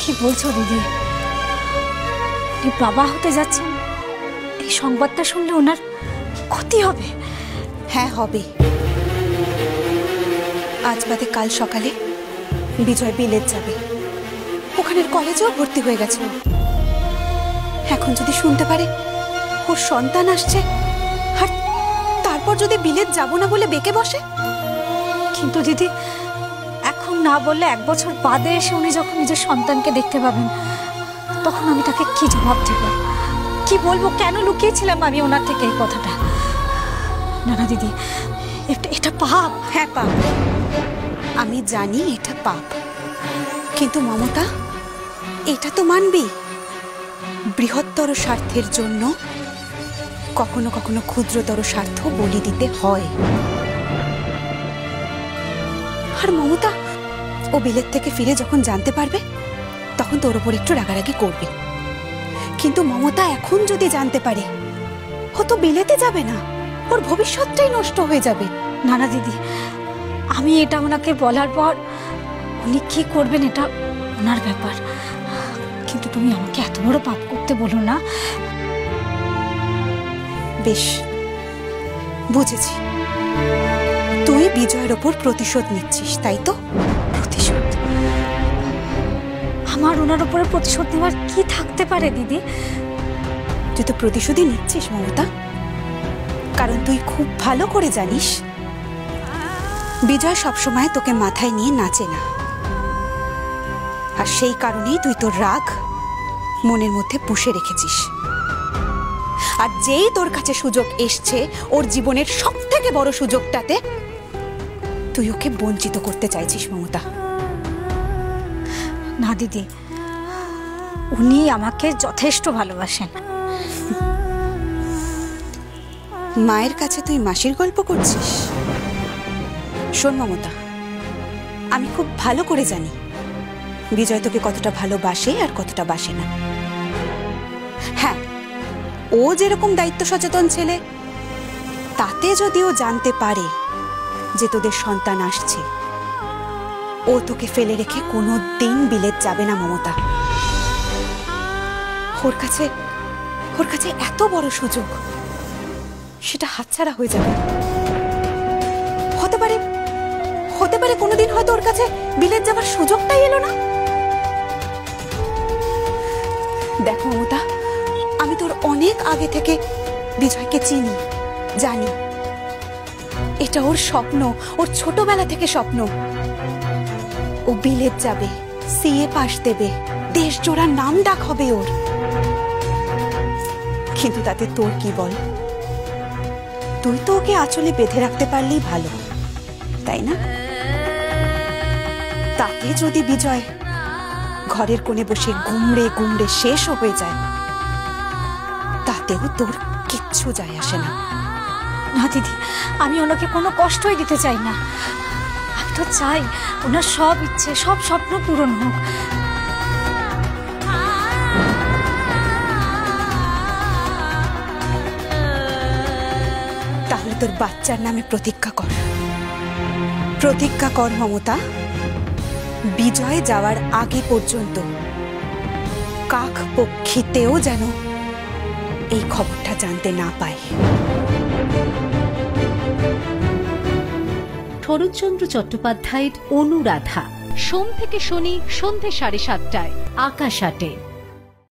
কি বলছো দিদি? উনি বাবা হতে যাচ্ছেন, এই সংবাদটা শুনলে ওনার ক্ষতি হবে। হ্যাঁ হবে। আজ বাদে কাল সকালে বিজয় বিলেত যাবে, ওখানের কলেজেও ভর্তি হয়ে গেছে। এখন যদি শুনতে পারে ওর সন্তান আসছে, আর তারপর যদি বিলেত যাব না বলে বেঁকে বসে। কিন্তু দিদি, এখন না বললে 1 বছর বাদে এসে উনি যখন নিজের সন্তানকে দেখতে পাবেন, তখন আমি তাকে কি জবাব দেব? কি বলবো? কেন লুকিয়েছিলাম আমি ওনার থেকে এই কথাটা? না না দিদি, এটা পাপ। হ্যাঁ পাপ, আমি জানি এটা পাপ, কিন্তু মমতা এটা তো মানবি, বৃহত্তর স্বার্থের জন্য কখনো কখনো ক্ষুদ্রতর স্বার্থ বলি দিতে হয়। আর মমতা ও বিলেত থেকে ফিরে যখন জানতে পারবে, তখন তোর ওপর একটু রাগারাগি করবে। কিন্তু মমতা এখন যদি জানতে পারে, ও তো বিলেতে যাবে না, ওর ভবিষ্যৎটাই নষ্ট হয়ে যাবে। না না দিদি, আমি এটা ওনাকে বলার পর উনি কি করবেন এটা ওনার ব্যাপার, কিন্তু তুমি আমাকে এত বড় পাপ করতে বলো না। বেশ, বুঝেছি, তুই বিজয়ের ওপর প্রতিশোধ নিচ্ছিস, তাই তো? প্রতিশোধ? আমার ওনার উপরে প্রতিশোধ নেওয়ার কি থাকতে পারে দিদি? তুই তো প্রতিশোধই নিচ্ছিস মমতা, কারণ তুই খুব ভালো করে জানিস বিজয় সবসময় তোকে মাথায় নিয়ে নাচে না, আর সেই কারণেই তুই তোর রাগ মনের মধ্যে পুষে রেখেছিস। আর যেই তোর কাছে সুযোগ এসছে, ওর জীবনের সব থেকে বড় সুযোগটাতে তুই ওকে বঞ্চিত করতে চাইছিস মমতা। না দিদি, উনি আমাকে যথেষ্ট ভালোবাসেন। মায়ের কাছে তুই মাসির গল্প করছিস? শোন মমতা, আমি খুব ভালো করে জানি বিজয় তোকে কতটা ভালোবাসে আর কতটা বাসে না। হ্যাঁ, ও যেরকম দায়িত্ব সচেতন ছেলে, তাতে যদি ও জানতে পারে যে তোদের সন্তান আসছে, ও তোকে ফেলে রেখে কোনো দিন বিলেত যাবে না মমতা। ওর কাছে এত বড় সুযোগ, সেটা হাতছাড়া হয়ে যাবে। হতে পারে কোনোদিন হয়তো ওর কাছে বিলেত যাবার সুযোগটাই এলো না। দেখো মমতা, আমি তোর অনেক আগে থেকে বিজয়কে চিনি, জানি এটা ওর স্বপ্ন, ওর ছোটবেলা থেকে স্বপ্ন। ও বিলেত যাবে, সিএ পাশ দেবে, দেশ জোড়া নাম ডাক হবে ওর। কিন্তু তাতে তোর কি বল? তুই তো ওকে আঁচলে বেঁধে রাখতে পারলেই ভালো, তাই না? তাতে যদি বিজয় ঘরের কোণে বসে গুমড়ে গুমড়ে শেষও হয়ে যায়, তাতেও তোর কিচ্ছু যায় আসে না। না দিদি, আমি ওনাকে কোনো কষ্টই দিতে চাই না। আমি তো চাই ওনার সব ইচ্ছে, সব স্বপ্ন পূরণ হোক। তাহলে তোর বাচ্চার নামে প্রতিজ্ঞা কর মমতা, বিজয় যাওয়ার আগে পর্যন্ত কাক পক্ষীতেও যেন এই খবরটা জানতে না পায়। শরৎচন্দ্র চট্টোপাধ্যায়ের অনুরাধা, সোম থেকে শনি সন্ধ্যে 7:30টায়, আকাশ 8-এ।